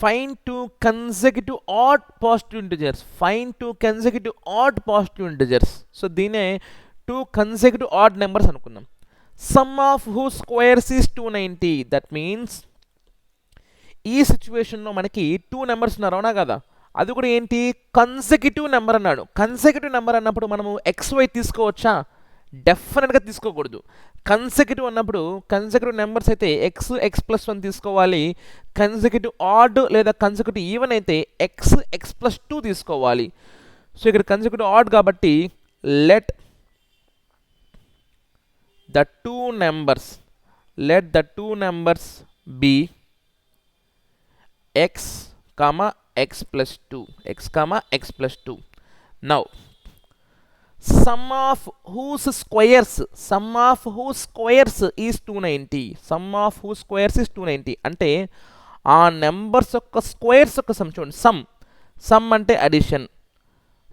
find two consecutive odd positive integers. Find two consecutive odd positive integers. So దీనే two consecutive odd numbers అనుకున్నాం. Sum of whose squares is 290. That means ఈ సిచ్యువేషన్లో మనకి two numbers ఉన్నారు, అవునా కదా? అది కూడా ఏంటి, కన్సెక్యూటివ్ నెంబర్ అన్నాడు. కన్సెక్యూటివ్ నెంబర్ అన్నప్పుడు మనము XY తీసుకోవచ్చా? డెఫినెట్గా తీసుకోకూడదు. కన్సెక్యూటివ్ అన్నప్పుడు కన్సెక్యూటివ్ నెంబర్స్ అయితే x+1 తీసుకోవాలి. కన్సెక్యూటివ్ ఆడ్ లేదా కన్సెక్యూటివ్ ఈవెన్ అయితే x+2 తీసుకోవాలి. సో ఇక్కడ కన్సెక్యూటివ్ ఆడ్ కాబట్టి let the two numbers be x, x+2. Now sum of whose squares is 290. Sum of whose squares is 290 అంటే ఆ నెంబర్స్ యొక్క స్క్వేర్స్ యొక్క సమ్ చూడండి. సమ్ అంటే అడిషన్.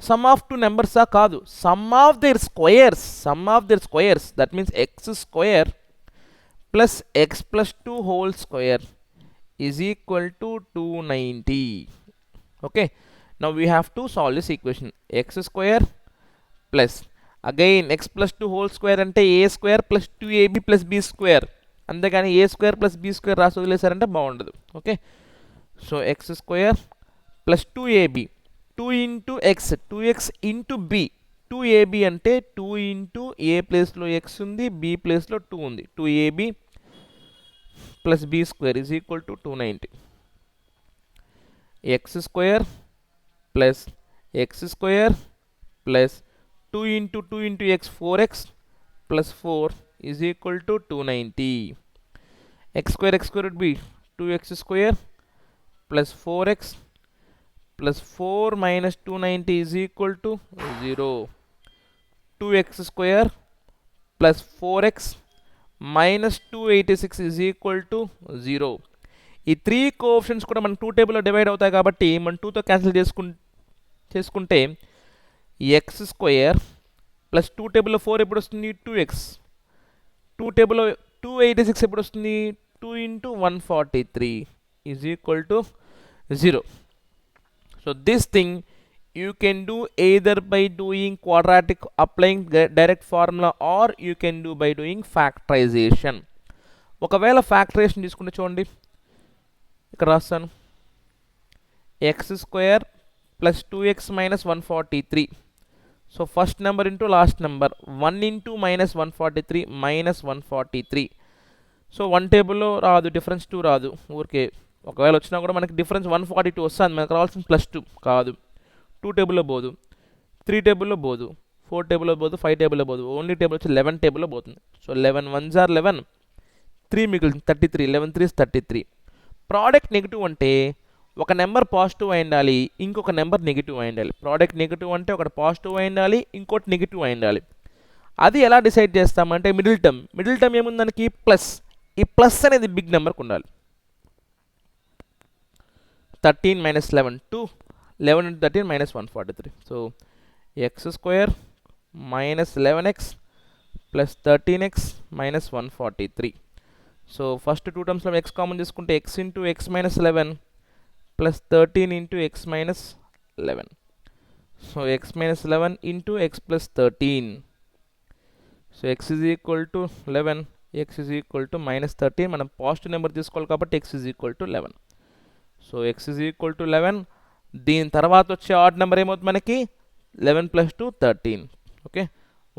సమ్ ఆఫ్ టూ నెంబర్సా? కాదు, sum of their squares. That means x² plus x+2 whole square is equal to 290. Okay, now we have to solve this equation. x² plus again x+2 whole square అంటే a² plus 2ab plus b². అంతేగాని a² plus b² రాసి వదిలేసారంటే బాగుండదు. Okay, so x² plus 2ab 2 into X 2x into b 2ab అంటే 2 into a ప్లేస్లో x ఉంది, b ప్లేస్లో 2 ఉంది. 2ab plus b² is equal to 290. x² plus x² plus 2 into x 4x plus 4 is equal to 290. x square would be 2x² plus 4x plus 4 minus 290 is equal to 0. 2x² plus 4x minus 286 is equal to 0. ఈ 3 coefficients కూడా మన 2 టేబుల్లో divide అవుతాయి కాబట్టి మనం 2తో cancel చేసుకుంటే x² plus 2 టేబుల్లో 4 ఎప్పుడు వస్తుంది? 2x. 2 టేబుల్లో 286 ఎప్పుడు వస్తుంది? 2 into 143 is equal to 0. So this thing you can do either by doing quadratic, applying direct formula, or you can do by doing factorization. ఒకవేళ ఫ్యాక్టరైజేషన్ తీసుకుంటే చూడండి, ఇక్కడ రాస్తాను. x² plus 2x minus 143. So first number into last number 1 into minus 143 minus 143. So 1 టేబుల్లో రాదు, difference 2 రాదు. ఊరికే ఒకవేళ వచ్చినా కూడా మనకి డిఫరెన్స్ 142 వస్తుంది. మనకు రావాల్సిన +2 కాదు. 2 టేబుల్లో పోదు, 3 టేబుల్లో పోదు, 4 టేబుల్లో పోదు, 5 టేబుల్లో పోదు. ఓన్లీ టేబుల్ వచ్చి 11 టేబుల్లో పోతుంది. సో 11 1s are 11, 3 మిగులుతుంది 33. 11 3s 33. ప్రోడక్ట్ నెగిటివ్ అంటే ఒక నెంబర్ పాజిటివ్ అయి ఉండాలి, ఇంకొక నెంబర్ నెగిటివ్ అయి ఉండాలి. ప్రోడక్ట్ నెగిటివ్ అంటే ఒకటి పాజిటివ్ అయి ఉండాలి, ఇంకోటి నెగిటివ్ అయి ఉండాలి. అది ఎలా డిసైడ్ చేస్తామంటే మిడిల్ టర్మ్ ఏముంది దానికి? ప్లస్. ఈ ప్లస్ అనేది బిగ్ నెంబర్కి ఉండాలి. 13 minus 11 2, 11 into 13 minus 143. So x² minus 11x plus 13x minus 143. So first two terms లో x కామన్ తీసుకుంటే x into x minus 11 plus 13 into x minus 11. So x minus 11 into x plus 13. So x is equal to 11, x is equal to minus 13. మనం positive number తీసుకోవాలి కాబట్టి x is equal to 11. So x is equal to 11. దీని తర్వాత వచ్చే odd number ఏమవుతుంది మనకి? 11 plus 2 13. Okay,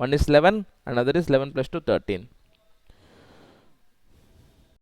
1 is 11, another is 11 plus 2 13.